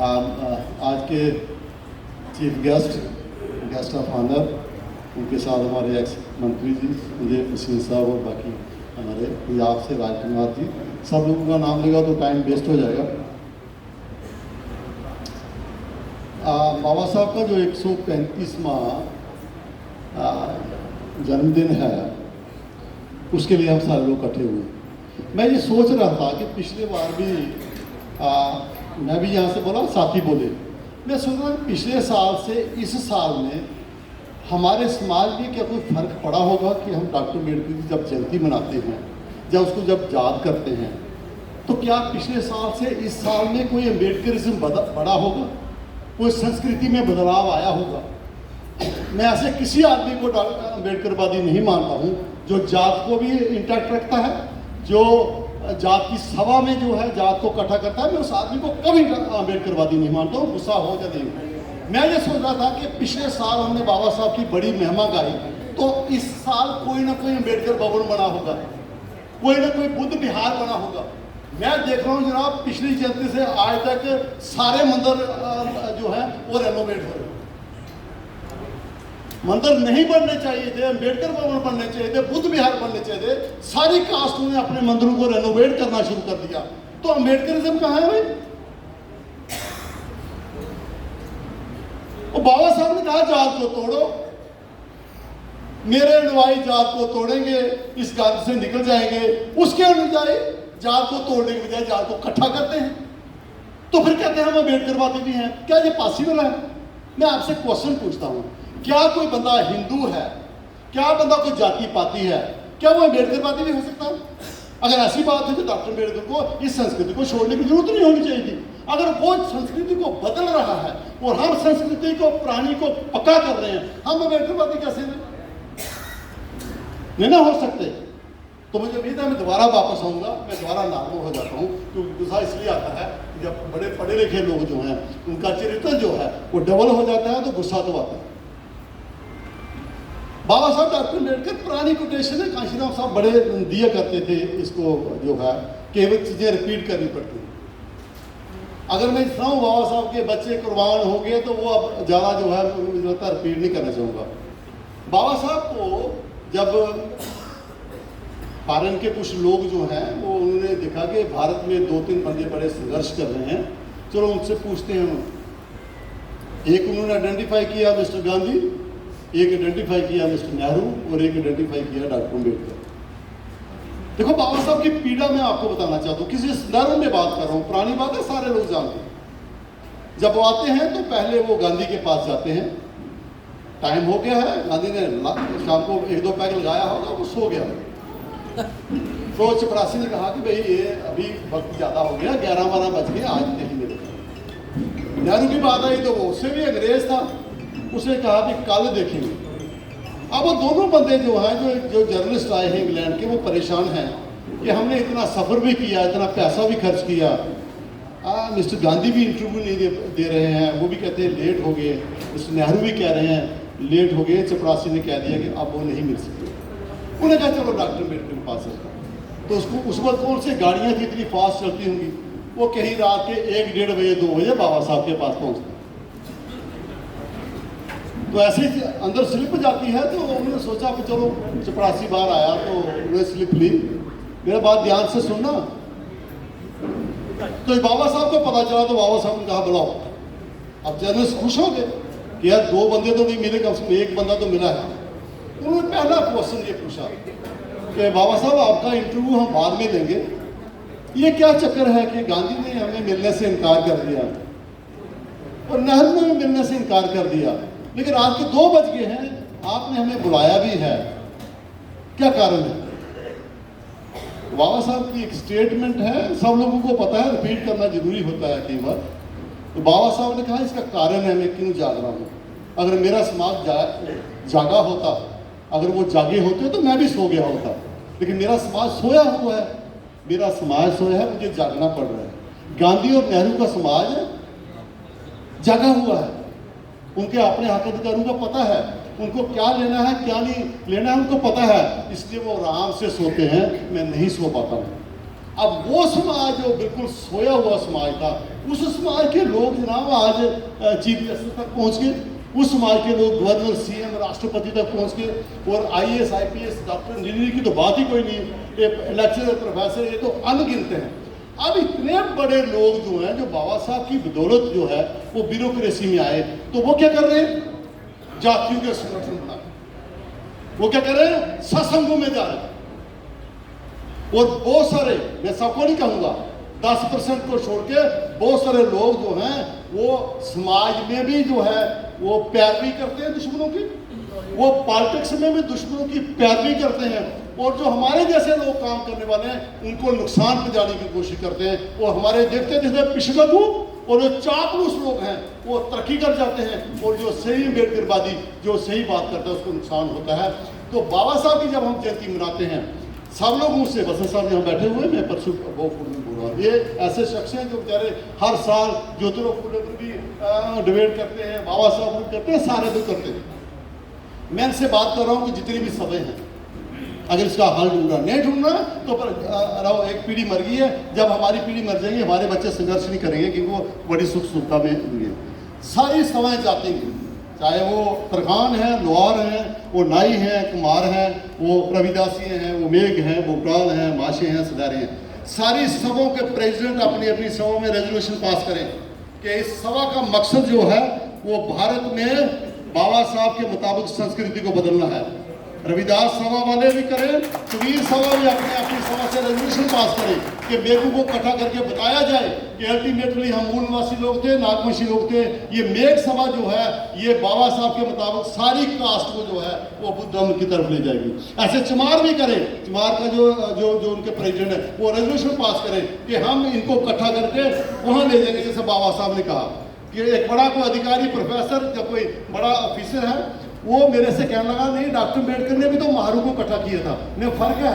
आज के chief guest of honour, उनके साथ हमारे एक्स मंत्री जी मुझे हुसैन साहब और बाकी हमारे पंजाब से राजकुमार जी, सब लोगों का नाम लेगा तो टाइम वेस्ट हो जाएगा। बाबा साहब का जो 135वां जन्मदिन है, उसके लिए हम सारे लोग इकट्ठे हुए। मैं ये सोच रहा था कि पिछले बार भी मैं भी यहाँ से बोला, साथी बोले, मैं सोच रहा कि पिछले साल से इस साल में हमारे समाज में क्या कोई फ़र्क पड़ा होगा कि हम डॉक्टर अम्बेडकर की जब जयंती मनाते हैं या उसको जब याद करते हैं, तो क्या पिछले साल से इस साल में कोई अम्बेडकरिज्म बढ़ा होगा, कोई संस्कृति में बदलाव आया होगा। मैं ऐसे किसी आदमी को डॉक्टर अम्बेडकरवादी नहीं मानता हूँ जो जात को भी इंटैक्ट रखता है, जो जात की सभा में जो है जात को इकट्ठा करता है। मैं उस आदमी को कभी अम्बेडकरवादी नहीं मानता हूँ, गुस्सा हो या नहीं। मैं ये सोच रहा था कि पिछले साल हमने बाबा साहब की बड़ी महिमा गाई, तो इस साल कोई ना कोई अम्बेडकर भवन बना होगा, कोई ना कोई बुद्ध विहार बना होगा। मैं देख रहा हूँ जनाब, पिछली जयंती से आज तक सारे मंदिर जो है वो रेनोवेट हो रहे हैं। मंदिर नहीं बनने चाहिए थे, अम्बेडकर भवन बनने चाहिए थे, बुद्ध विहार बनने चाहिए थे। सारी कास्टों ने अपने मंदिरों को रेनोवेट करना शुरू कर दिया, तो अम्बेडकरिज्म कहाँ है भाई? और बाबा साहब ने कहा जात को तोड़ो, मेरे अनुयायी जात को तोड़ेंगे, इस गांव से निकल जाएंगे। उसके अनुयायी जात को तोड़ने के बजाय जात को इकट्ठा करते हैं, तो फिर कहते हैं हम अम्बेडकरवादी भी हैं। क्या ये पॉसिबल है? मैं आपसे क्वेश्चन पूछता हूं, क्या कोई बंदा हिंदू है, क्या बंदा कोई जाति पाती है, क्या वो अम्बेडकरवादी भी हो सकता है? अगर ऐसी बात है तो डॉक्टर अम्बेडकर को इस संस्कृति को छोड़ने की जरूरत नहीं होनी चाहिए थी। अगर वो संस्कृति को बदल रहा है और हम संस्कृति को प्राणी को पक्का कर रहे हैं, हम अम्बेडकरवादी कैसे नहीं ना हो सकते? तो मुझे उम्मीद है मैं दोबारा वापस आऊँगा, मैं दोबारा नॉर्मल हो जाता हूँ, क्योंकि गुस्सा इसलिए आता है कि जब बड़े पढ़े लिखे लोग जो हैं उनका चरित्र जो है वो डबल हो जाता है, तो गुस्सा तो आता है। बाबा साहब डॉक्टर अम्बेडकर पुरानी कोटेशन है, कांशीराम साहब बड़े दिया करते थे इसको, जो है केवल चीज़ें रिपीट करनी पड़ती हैं। अगर मैं सुनाऊँ बाबा साहब के बच्चे कुर्बान हो गए, तो वो अब ज़्यादा जो है रिपीट नहीं करना चाहूँगा। बाबा साहब को जब फॉरेन के कुछ लोग जो हैं वो उन्होंने देखा कि भारत में 2-3 बंदे बड़े संघर्ष कर रहे हैं, चलो उनसे पूछते हैं। एक उन्होंने आइडेंटिफाई किया मिस्टर गांधी, एक आइडेंटिफाई किया मिस्टर नेहरू और एक आइडेंटिफाई किया डॉक्टर अम्बेडकर। देखो बाबा साहब की पीड़ा मैं आपको बताना चाहता हूँ, किसी संदर्भ में बात कर रहा हूँ, पुरानी बात है, सारे लोग जानते हैं। जब वो आते हैं तो पहले वो गांधी के पास जाते हैं, टाइम हो गया है, गांधी ने शाम को 1-2 पैग लगाया होगा, वो सो गया। तो चपरासी ने कहा कि भाई ये अभी वक्त ज़्यादा हो गया, 11-12 बज गए, आज नहीं मिलेगा। नेहरू की बात आई तो वो उससे भी अंग्रेज था, उसने कहा कि कल देखेंगे। अब वो दोनों बंदे जो हैं, जो जर्नलिस्ट आए हैं इंग्लैंड के, वो परेशान हैं कि हमने इतना सफ़र भी किया, इतना पैसा भी खर्च किया, मिस्टर गांधी भी इंटरव्यू नहीं दे रहे हैं, वो भी कहते हैं लेट हो गए, मिस्टर नेहरू भी कह रहे हैं लेट हो गए। चपरासी ने कह दिया कि अब वो नहीं मिल सकते। उन्होंने कहा चलो डॉक्टर अम्बेडकर के पास चलता। तो उसको उस वक्त कौन सी गाड़ियाँ थी इतनी फास्ट चलती होंगी, वो कहीं रात के 1-1:30 बजे 2 बजे बाबा साहब के पास पहुँचता। तो ऐसे ही अंदर स्लिप जाती है, तो उन्होंने सोचा कि चलो चपरासी बाहर आया तो उन्होंने स्लिप ली। मेरा बात ध्यान से सुनना। तो बाबा साहब को पता चला, तो बाबा साहब ने कहा बुलाओ। अब जर्नलिस्ट खुश हो गए कि यार 2 बंदे तो नहीं मिले, कम से कम 1 बंदा तो मिला है। उन्होंने पहला क्वेश्चन ये पूछा कि बाबा साहब आपका इंटरव्यू हम बाद में लेंगे, ये क्या चक्कर है कि गांधी ने हमें मिलने से इनकार कर दिया और नेहरू ने भी मिलने से इनकार कर दिया, लेकिन रात के 2 बज गए हैं, आपने हमें बुलाया भी है, क्या कारण है? बाबा साहब की एक स्टेटमेंट है, सब लोगों को पता है, रिपीट करना जरूरी होता है कई बार। तो बाबा साहब ने कहा इसका कारण है मैं क्यों जाग रहा हूँ। अगर मेरा समाज जागा होता, अगर वो जागे होते तो मैं भी सो गया होता, लेकिन मेरा समाज सोया हुआ है, मेरा समाज सोया है, मुझे जागना पड़ रहा है। गांधी और नेहरू का समाज जागा हुआ है, उनके अपने हक अधिकारों का पता है, उनको क्या लेना है क्या नहीं लेना है उनको पता है, इसलिए वो आराम से सोते हैं, मैं नहीं सो पाता हूँ। अब वो समाज जो बिल्कुल सोया हुआ समाज था, उस समाज के लोग जनाब आज चीफ जस्टिस तक पहुंच गए, उस समाज के लोग गवर्नर, सीएम, राष्ट्रपति तक पहुंच गए। और आईएएस, आईपीएस, डॉक्टर, इंजीनियर की तो बात ही कोई नहीं है, लेक्चरर, प्रोफेसर, ये तो अनगिनत हैं। अब इतने बड़े लोग जो हैं, जो बाबा साहब की बदौलत जो है वो ब्यूरोक्रेसी में आए, तो वो क्या कर रहे हैं? जातियों के संगठन बना, वो क्या कर रहे हैं? सत्संगों में जा रहे हैं। और बहुत सारे, मैं सबको नहीं कहूंगा, 10% को छोड़ के बहुत सारे लोग जो हैं वो समाज में भी जो है वो पैरवी करते हैं दुश्मनों की, वो पॉलिटिक्स में भी दुश्मनों की पैरवी करते हैं। और जो हमारे जैसे लोग काम करने वाले हैं उनको नुकसान पहुंचाने की कोशिश करते हैं। और हमारे देखते देखते पिछड़ू और जो चापलूस लोग हैं वो तरक्की कर जाते हैं, और जो सही अम्बेडकरवादी जो सही बात करता है उसको नुकसान होता है। तो बाबा साहब की जब हम जयंती मनाते हैं, सब लोग मुझसे, बसंत साहब यहाँ बैठे हुए, मैं परसों बहुत फुल बोल रहा हूँ, ये ऐसे शख्स हैं जो बेचारे हर साल ज्योतिराव फुले पर भी डिबेट करते हैं, बाबा साहब भी करते हैं, सारे लोग करते हैं। मैं इनसे बात कर रहा हूँ कि जितनी भी सभा हैं, अगर इसका हल ढूंढना नहीं ढूंढना तो पर एक पीढ़ी मर गई है, जब हमारी पीढ़ी मर जाएगी हमारे बच्चे संघर्ष नहीं करेंगे, क्योंकि वो बड़ी सुख सुविधा में होंगे। सारी सभाएं जाती हैं, चाहे वो तरखान हैं, लोहार हैं, वो नाई हैं, कुमार हैं, वो रविदासी हैं, वो मेघ हैं, बोटाल हैं, माशे हैं, सदारे हैं। सारी सभाओं के प्रेसिडेंट अपनी अपनी सभा में रेजोल्यूशन पास करें कि इस सभा का मकसद जो है वो भारत में बाबा साहब के मुताबिक संस्कृति को बदलना है। रविदास सभा वाले भी करें, कबीर सभा भी अपने अपनी सभा से रेजोल्यूशन पास करें कि मेघों को इकट्ठा करके बताया जाए कि अल्टीमेटली हम मूल निवासी लोग थे, नागवंशी लोग थे। ये मेघ सभा जो है ये बाबा साहब के मुताबिक सारी कास्ट को जो है वो बुद्ध धर्म की तरफ ले जाएगी। ऐसे चमार भी करें, चमार का जो उनके प्रेसिडेंट है वो रेजोल्यूशन पास करें कि हम इनको इकट्ठा करके वहाँ ले जाएंगे। जैसे बाबा साहब ने कहा कि एक बड़ा कोई अधिकारी, प्रोफेसर या कोई बड़ा ऑफिसर है, वो मेरे से कहने लगा, नहीं डॉक्टर अम्बेडकर ने भी तो महारू को इकट्ठा किया था। मैं फर्क है,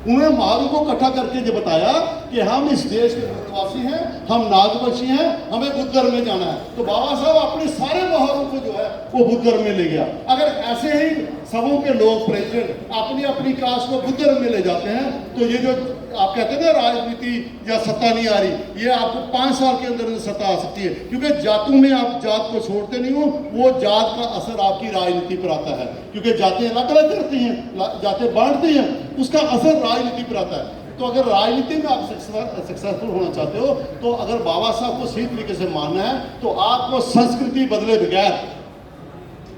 उन्होंने महारू को इकट्ठा करके जो बताया कि हम इस देश के निवासी हैं, हम नागवंशी हैं, हमें बुद्ध धर्म में जाना है। तो बाबा साहब अपने सारे महारू को जो है वो बुद्ध धर्म में ले गया। अगर ऐसे ही सबों के लोग प्रेसिडेंट अपनी अपनी कास्ट को बुद्ध धर्म में ले जाते हैं, तो ये जो आप कहते हैं ना राजनीति या सत्ता नहीं आ रही, ये आपको 5 साल के अंदर सत्ता आ सकती है, क्योंकि जातों में आप जात को छोड़ते नहीं हो, वो जात का असर आपकी राजनीति पर आता है। क्योंकि जातें अलग अलग करती हैं, जातें बांटती हैं, उसका असर राजनीति पर आता है। तो अगर राजनीति में आप सक्सेसफुल होना चाहते हो, तो अगर बाबा साहब को सही तरीके से मानना है, तो आपको संस्कृति बदले बगैर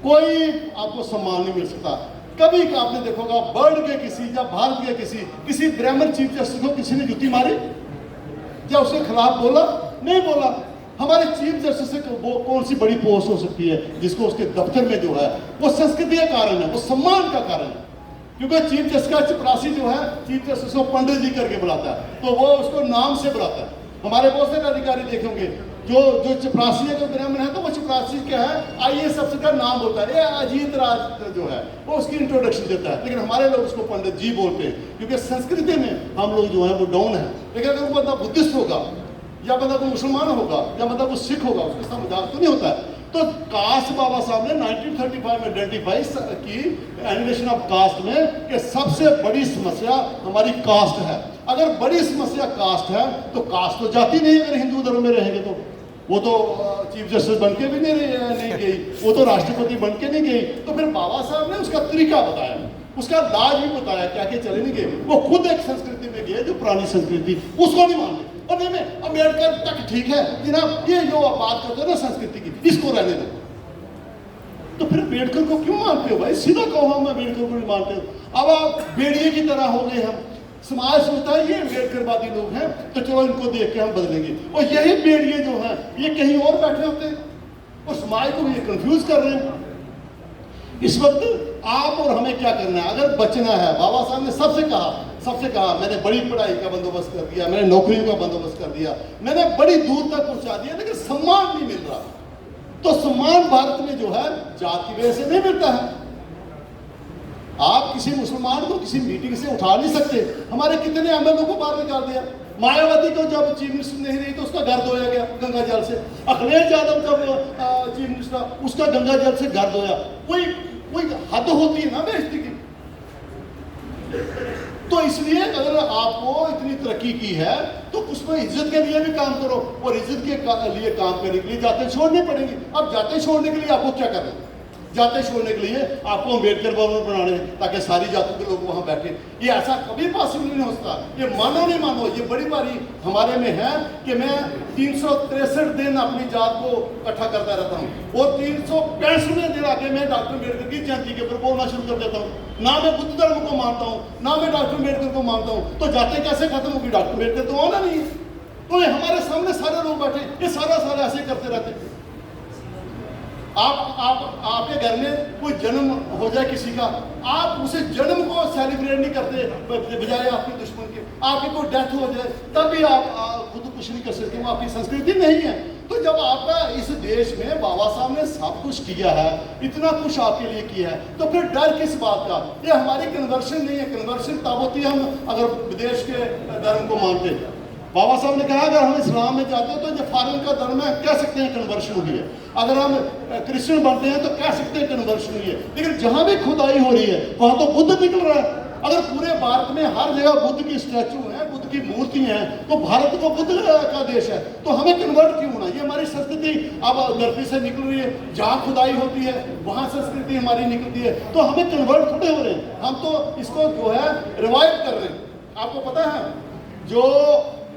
कोई आपको सम्मान नहीं मिल सकता। कभी आपने देखोगा वर्ल्ड के किसी या भारत के किसी ब्राह्मण चीफ जस्टिस को किसी ने जुती मारी या उसके खिलाफ बोला? नहीं बोला। हमारे चीफ जस्टिस से वो कौन सी बड़ी पोस्ट हो सकती है जिसको उसके दफ्तर में जो है वो संस्कृति का कारण है, वो सम्मान का कारण है। क्योंकि चीफ जस्टिस का चपरासी जो है चीफ जस्टिस को पंडित जी करके बुलाता है, तो वो उसको नाम से बुलाता है। हमारे बहुत सारे अधिकारी देखेंगे जो चपरासी है, जो ब्राह्मण है, तो वो चपरासी क्या है, आईएएस अफसर का नाम होता है, अजीत राज जो है वो उसकी इंट्रोडक्शन देता है। लेकिन हमारे लोग उसको पंडित जी बोलते हैं, क्योंकि संस्कृति में हम लोग जो है वो डाउन है। लेकिन अगर वो बंदा बुद्धिस्ट होगा या बंदा कोई मुसलमान होगा या बंदा कोई सिख होगा, उसके साथ मजाक तो नहीं होता है। तो कास्ट बाबा साहब ने 1935 में आइडेंटिफाई की एलिमिनेशन ऑफ कास्ट में कि सबसे बड़ी समस्या हमारी कास्ट है। अगर बड़ी समस्या कास्ट है तो कास्ट तो जाती नहीं। अगर हिंदू धर्म में रहेंगे तो वो तो चीफ जस्टिस बन के भी नहीं गई, वो तो राष्ट्रपति बन के नहीं गई। तो फिर बाबा साहब ने उसका तरीका बताया, उसका लाज भी बताया, क्या क्या चले नहीं गए। वो खुद एक संस्कृति में गए जो पुरानी संस्कृति, उसको नहीं मानते। और नहीं में अम्बेडकर तक ठीक है जनाब, ये जो आप बात करते हो ना संस्कृति की, इसको रहने दो। तो फिर अम्बेडकर को क्यों मानते हो भाई? सीधा कहो हम अम्बेडकर को नहीं मानते हो। अब आप बेड़िए की तरह हो गए हम। समाज सोचता है ये अम्बेडकरवादी लोग हैं तो चलो इनको देख के हम बदलेंगे, और यही बेड़िए जो हैं ये कहीं और बैठे होते हैं और समाज को ये कंफ्यूज कर रहे हैं। इस वक्त आप और हमें क्या करना है? अगर बचना है, बाबा साहब ने सबसे कहा मैंने बड़ी पढ़ाई का बंदोबस्त कर दिया, मैंने नौकरियों का बंदोबस्त कर दिया, मैंने बड़ी दूर तक पहुंचा दिया, लेकिन सम्मान नहीं मिल रहा। तो सम्मान भारत में जो है जात की वजह से नहीं मिलता है। आप किसी मुसलमान को किसी मीटिंग से उठा नहीं सकते। हमारे कितने एमएलए को बाहर निकाल दिया। मायावती को जब चीफ मिनिस्टर नहीं रही तो उसका घर धोया गया गंगा जल से। अखिलेश यादव जब चीफ मिनिस्टर, उसका गंगा जल से घर धोया। कोई हद होती है ना बेइज्जती की। तो इसलिए अगर आपको इतनी तरक्की की है तो उसमें इज्जत के लिए भी काम करो, और इज्जत के लिए काम करने के लिए जाते छोड़ने पड़ेंगे। अब जाते छोड़ने के लिए आपको क्या करना है? जाते छोड़ने के लिए आपको अम्बेडकर भवन बनाने ताकि सारी जातों के लोग वहाँ बैठे। ये ऐसा कभी पॉसिबल नहीं हो सकता। ये मानो नहीं मानो, ये बड़ी बारी हमारे में है कि मैं 363 दिन अपनी जात को इकट्ठा करता रहता हूँ, और 365वें दिन आके मैं डॉक्टर अम्बेडकर की जयंती के ऊपर बोलना शुरू कर देता हूँ। ना मैं बुद्ध धर्म को मानता हूँ, ना मैं डॉक्टर अम्बेडकर को मानता हूँ, तो जाते कैसे खत्म होगी? डॉक्टर अम्बेडकर तो आना नहीं है। तो ये हमारे सामने सारे लोग बैठे, ये सारा ऐसे करते रहते हैं। आपके घर में कोई जन्म हो जाए किसी का, आप उसे जन्म को सेलिब्रेट नहीं करते, बजाय आपके दुश्मन के। आपकी कोई डेथ हो जाए तब भी आप खुद कुछ नहीं कर सकते, वो आपकी संस्कृति नहीं है। तो जब आपका इस देश में बाबा साहब ने सब कुछ किया है, इतना कुछ आपके लिए किया है, तो फिर डर किस बात का? ये हमारी कन्वर्शन नहीं है। कन्वर्शन तब होती है हम अगर विदेश के धर्म को मानते हैं। बाबा साहब ने कहा अगर हम इस्लाम में जाते हैं तो जो फॉरेन का धर्म है कह सकते हैं कन्वर्शन हुई है, अगर हम क्रिश्चियन बनते हैं तो कह सकते हैं कन्वर्शन हुई है। लेकिन जहां भी खुदाई हो रही है वहां तो बुद्ध निकल रहा है। अगर पूरे भारत में हर जगह बुद्ध की स्टैचू है, बुद्ध की मूर्ति है, तो भारत तो बुद्ध का देश है, तो हमें कन्वर्ट क्यों होना? ये हमारी संस्कृति अब धरती से निकल रही है, जहाँ खुदाई होती है वहाँ संस्कृति हमारी निकलती है, तो हमें कन्वर्ट थोड़े हो रहे हैं। हम तो इसको जो है रिवाइव कर रहे हैं। आपको पता है जो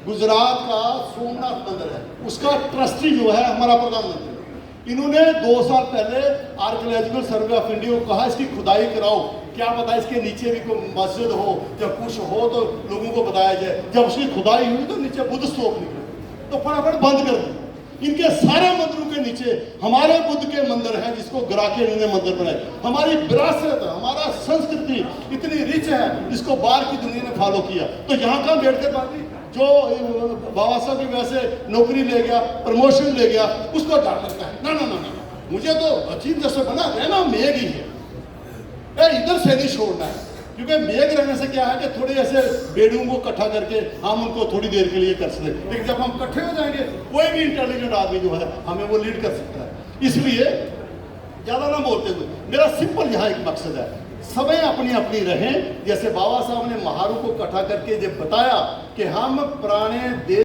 गुजरात का सोमनाथ मंदिर है उसका ट्रस्टी जो है हमारा प्रधानमंत्री, इन्होंने 2 साल पहले आर्कियोलॉजिकल सर्वे ऑफ इंडिया को कहा इसकी खुदाई कराओ, क्या पता इसके नीचे भी कोई मस्जिद हो या कुछ हो तो लोगों को बताया जाए। जब उसकी खुदाई हुई तो नीचे बुद्ध स्तूप निकले, तो फटाफट बंद कर दी। इनके सारे मंदिरों के नीचे हमारे बुद्ध के मंदिर हैं, जिसको गिरा के इन्होंने मंदिर बनाए। हमारी विरासत, हमारा संस्कृति इतनी रिच है, जिसको बाहर की दुनिया ने फॉलो किया। तो यहाँ का अम्बेडकर पार्टी जो बाबा साहब की वजह से नौकरी ले गया, प्रमोशन ले गया, उसको डर लगता है। ना, मुझे तो अजीब जैसे बना रहना मेघ ही है, इधर से नहीं छोड़ना है। क्योंकि मेघ रहने से क्या है कि थोड़े ऐसे बेड़ों को इकट्ठा करके हम उनको थोड़ी देर के लिए कर सकते, लेकिन जब हम इकट्ठे हो जाएंगे कोई भी इंटेलिजेंट आदमी जो है हमें वो लीड कर सकता है। इसलिए ज़्यादा ना बोलते हुए मेरा सिंपल यहाँ एक मकसद है, सभी अपनी अपनी रहें। जैसे बाबा साहब ने महारों को इकट्ठा करके जब बताया कि हम पुराने देश